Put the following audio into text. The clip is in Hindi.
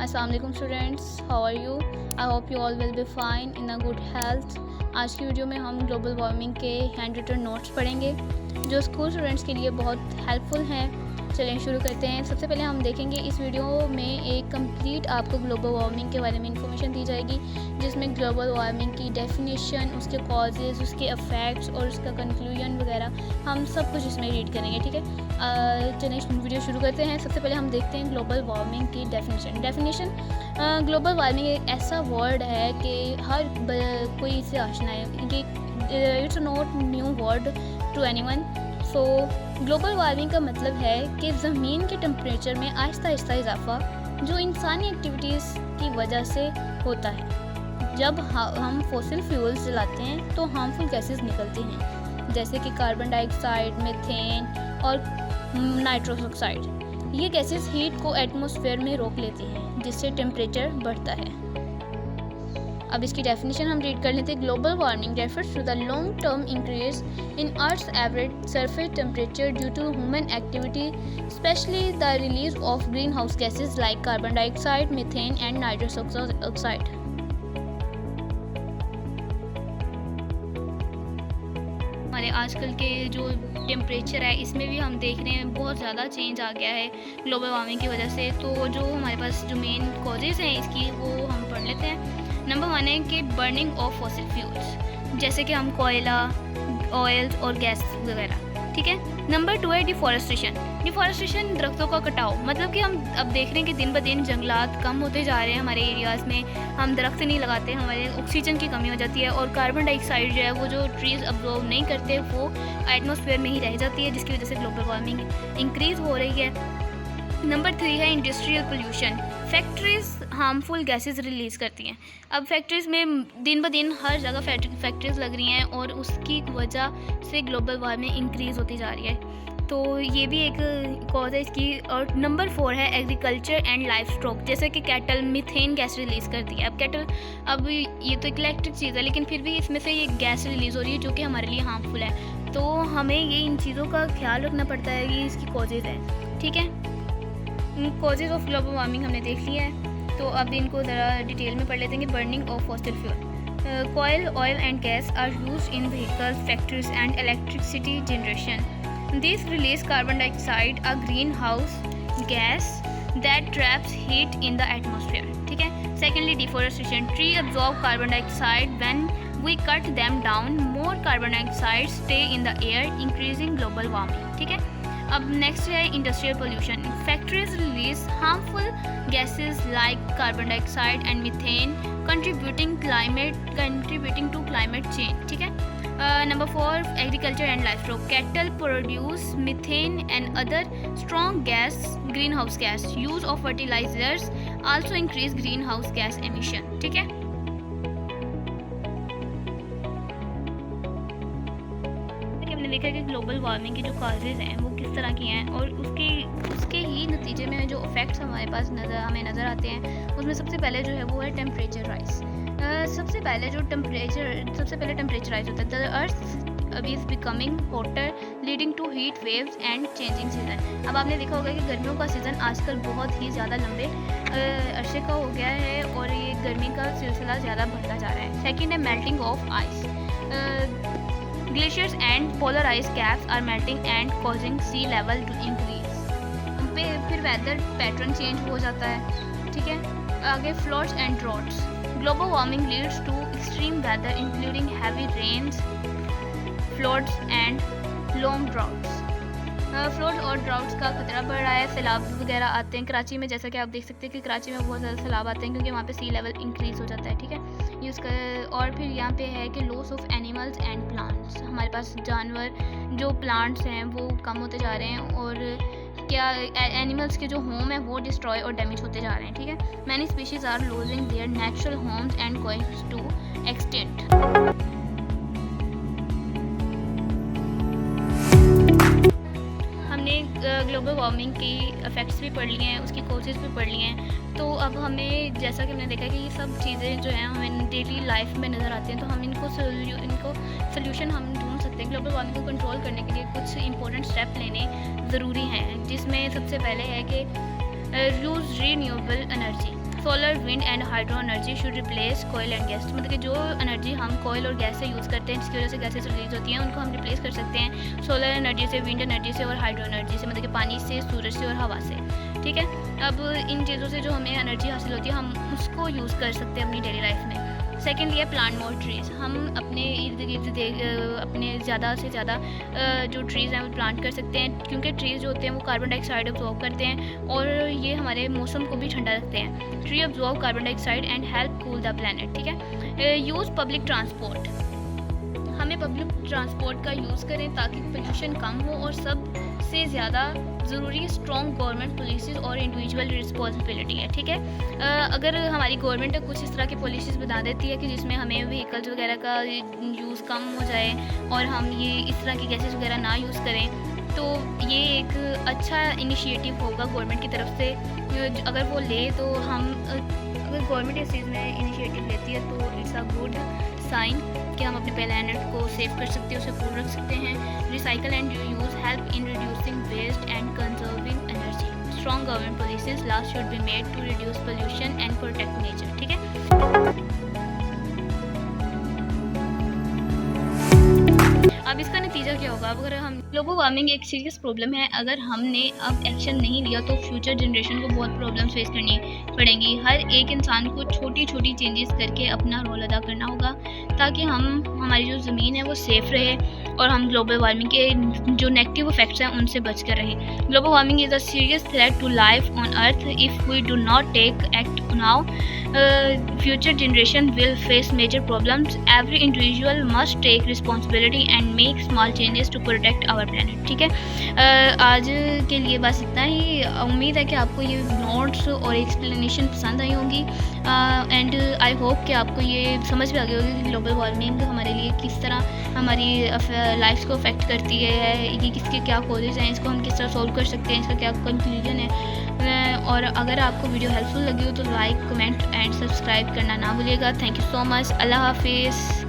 अस्सलाम वालेकुम students, how are you? I hope you all will be fine in a good health. आज की वीडियो में हम ग्लोबल वार्मिंग के हैंड रिटन नोट्स पढ़ेंगे जो स्कूल स्टूडेंट्स के लिए बहुत हेल्पफुल हैं। चलें शुरू करते हैं। सबसे पहले हम देखेंगे इस वीडियो में एक कंप्लीट आपको ग्लोबल वार्मिंग के बारे में इंफॉर्मेशन दी जाएगी, जिसमें ग्लोबल वार्मिंग की डेफिनेशन, उसके कॉजेज़, उसके इफ़ेक्ट्स और उसका कंक्लूजन वगैरह हम सब कुछ इसमें रीड करेंगे। ठीक है, चलिए वीडियो शुरू करते हैं। सबसे पहले हम देखते हैं ग्लोबल वार्मिंग की डेफिनेशन। ग्लोबल वार्मिंग एक ऐसा वर्ड है कि हर कोई इसे आशना है कि it's not new word to anyone. So global warming का मतलब है कि ज़मीन के टेम्परेचर में आहिस्ता आहिस्ता इजाफा जो इंसानी एक्टिविटीज़ की वजह से होता है। जब हम फॉसिल फ्यूल्स जलाते हैं तो हार्मफुल गैसेस निकलती हैं, जैसे कि कार्बन डाइऑक्साइड, मीथेन और नाइट्रस ऑक्साइड। ये गैसेस हीट को एटमॉस्फेयर में रोक लेती हैं, जिससे टेम्परेचर बढ़ता है। अब इसकी डेफिनेशन हम रीड कर लेते हैं। Global warming refers to the long term increase in earth average surface temperature due to human activity, specially the release of green house gases like carbon dioxide, methane and nitrous oxide. हमारे आजकल के जो टेम्परेचर है इसमें भी हम देख रहे हैं बहुत ज़्यादा चेंज आ गया है ग्लोबल वार्मिंग की वजह से। तो जो हमारे पास जो मेन कॉजेज़ हैं इसकी वो हम पढ़ लेते हैं। नंबर 1 है कि बर्निंग ऑफ फॉसिल फ्यूल्स, जैसे कि हम कोयला, ऑयल और गैस वगैरह। ठीक है। नंबर 2 है डिफॉरेस्टेशन, दरख्तों का कटाव। मतलब कि हम अब देख रहे हैं कि दिन ब दिन जंगलात कम होते जा रहे हैं हमारे एरियाज़ में। हम दरख्त नहीं लगाते, हमारे ऑक्सीजन की कमी हो जाती है और कार्बन डाइऑक्साइड जो है वो जो ट्रीज़ अब्जॉर्ब नहीं करते वो एटमॉस्फेयर में ही रह जाती है, जिसकी वजह से ग्लोबल वार्मिंग इंक्रीज़ हो रही है। नंबर 3 है industrial pollution. Factories harmful gases release करती हैं। अब फैक्ट्रीज़ में दिन ब दिन हर जगह फैक्ट्रीज़ लग रही हैं और उसकी वजह से ग्लोबल वार्मिंग इंक्रीज़ होती जा रही है। तो ये भी एक कॉज है इसकी। और नंबर 4 है एग्रीकल्चर एंड लाइफ स्टॉक, जैसे कि कैटल मीथेन गैस रिलीज़ करती है। अब ये तो एक इलेक्ट्रिक चीज़ है, लेकिन फिर भी इसमें से ये गैस रिलीज़ हो रही है जो कि हमारे लिए हार्मफुल है। तो हमें ये इन चीज़ों का ख्याल रखना पड़ता है कि इसकी कॉजेज़ हैं। ठीक है, कॉजेज़ ऑफ ग्लोबल वार्मिंग हमने देख लिया है, तो अब इनको ज़रा डिटेल में पढ़ लेते हैं। Burning of fossil fuel, coal, oil and gas are used in vehicles, factories and electricity generation. This release carbon dioxide, a green house gas that traps heat in the atmosphere. ठीक है। Secondly deforestation, tree absorb carbon dioxide, when we cut them down more carbon dioxide stay in the air, increasing global warming. ठीक है। अब नेक्स्ट है industrial pollution. Factories release harmful gases like carbon dioxide and methane, contributing to climate change. ठीक है। Number 4 agriculture and livestock, cattle produce methane and other strong gas, green house gas. Use of fertilisers also increase green house gas emission. ठीक है। देखा कि ग्लोबल वार्मिंग की जो काजेज़ हैं वो किस तरह की हैं और उसके ही नतीजे में जो इफ़ेक्ट्स हमें नज़र आते हैं, उसमें सबसे पहले जो है वो है टेम्परेचर राइज। सबसे पहले टेम्परेचर राइज होता है। द अर्थ अभी is becoming hotter, leading to heat waves and changing season. अब आपने देखा होगा कि गर्मियों का सीज़न आजकल बहुत ही ज़्यादा लंबे अरसे का हो गया है और ये गर्मी का सिलसिला ज़्यादा बढ़ता जा रहा है। सेकेंड है melting of ice, glaciers and polar ice caps are melting and causing sea level to increase. फिर वेदर पैटर्न चेंज हो जाता है। ठीक है। आगे floods and droughts, global warming leads to extreme weather including heavy rains, floods and long droughts. Floods और ड्राउट्स का खतरा बढ़ रहा है, सैलाब वगैरह आते हैं कराची में, जैसा कि आप देख सकते हैं कि कराची में बहुत ज़्यादा सैलाब आते हैं क्योंकि वहाँ पे सी लेवल इंक्रीज़ हो जाता है। ठीक है। और फिर यहाँ पे है कि loss of animals and plants, हमारे पास जानवर जो प्लांट्स हैं वो कम होते जा रहे हैं और क्या एनिमल्स के जो होम है वो डिस्ट्रॉय और डैमेज होते जा रहे हैं। ठीक है। Many species are losing their natural homes and going to extinct. Global warming की इफ़ेक्ट्स भी पढ़ लिए हैं, उसकी कॉजेज़ भी पढ़ लिए हैं। तो अब हमें जैसा कि हमने देखा कि ये सब चीज़ें जो हैं हमें डेली लाइफ में नज़र आती हैं, तो हम इनको सोल्यूशन हम ढूंढ सकते हैं। ग्लोबल वार्मिंग को कंट्रोल करने के लिए कुछ इंपॉर्टेंट स्टेप लेने ज़रूरी हैं, जिसमें सबसे पहले है कि use renewable energy. Solar, wind and hydro energy should replace coal and gas. मतलब कि जो एनर्जी हम कोयल और गैस से यूज़ करते हैं, जिसकी वजह से गैसेस रिलीज होती हैं, उनको हम रिप्लेस कर सकते हैं सोलर एनर्जी से, विंड एनर्जी से और हाइड्रो एनर्जी से, मतलब कि पानी से, सूरज से और हवा से। ठीक है, अब इन चीज़ों से जो हमें एनर्जी हासिल होती है हम उसको यूज़ कर सकते हैं अपनी डेली लाइफ में। सेकेंडली है प्लांट मोर ट्रीज़। हम अपने इर्द गिर्द अपने ज़्यादा से ज़्यादा जो ट्रीज़ हैं वो प्लांट कर सकते हैं, क्योंकि ट्रीज़ जो होते हैं वो कार्बन डाइऑक्साइड अब्जॉर्ब करते हैं और ये हमारे मौसम को भी ठंडा रखते हैं। Tree absorb carbon dioxide and help cool the planet. ठीक है, यूज़ पब्लिक ट्रांसपोर्ट। हमें पब्लिक ट्रांसपोर्ट का यूज़ करें ताकि पोल्यूशन कम हो, और सबसे ज़्यादा ज़रूरी स्ट्रॉन्ग गवर्नमेंट पॉलिसीज़ और इंडिविजुअल रिस्पॉन्सिबिलिटी है। ठीक है, अगर हमारी गवर्नमेंट कुछ इस तरह की पॉलिसीज़ बता देती है कि जिसमें हमें व्हीकल्स वगैरह का यूज़ कम हो जाए और हम ये इस तरह की गैसेस वगैरह ना यूज़ करें, तो ये एक अच्छा इनिशिएटिव होगा गवर्नमेंट की तरफ से। अगर वो ले तो हम अगर गवर्नमेंट इस चीज़ में इनिशिएटिव लेती है तो इट्स अ गुड साइन कि हम अपने प्लैनेट को सेव कर सकते हैं, उसे कूल रख सकते हैं। Recycle and reuse help in reducing waste and conserving energy. Strong government policies last should be made to reduce pollution and protect nature. ठीक है, अब इसका नतीजा क्या होगा? अब अगर हम ग्लोबल वार्मिंग एक सीरियस प्रॉब्लम है, अगर हमने अब एक्शन नहीं लिया तो फ्यूचर जनरेशन को बहुत प्रॉब्लम्स फेस करनी पड़ेंगी। हर एक इंसान को छोटी छोटी चेंजेस करके अपना रोल अदा करना होगा ताकि हमारी जो ज़मीन है वो सेफ़ रहे और हम ग्लोबल वार्मिंग के जो नेगेटिव इफेक्ट्स हैं उनसे बच कर रहें। Global warming is a serious threat to life on earth. If we do not take act now, future generation will face major problems. Every individual must take responsibility and make small changes to protect our planet. ठीक है, आज के लिए बस इतना ही। उम्मीद है कि आपको ये नोट्स और एक्सप्लेनेशन पसंद आई होंगी एंड आई होप कि आपको ये समझ में आ गई होगी कि ग्लोबल वार्मिंग हमारे लिए किस तरह हमारी लाइफ को अफेक्ट करती है, ये किसके क्या कॉजेज़ हैं, इसको हम किस तरह सॉल्व कर सकते हैं, इसका क्या कंक्लूजन है। और अगर आपको वीडियो हेल्पफुल लगी हो तो लाइक, कमेंट एंड सब्सक्राइब करना ना भूलिएगा। Thank you so much. अल्लाह हाफिज़।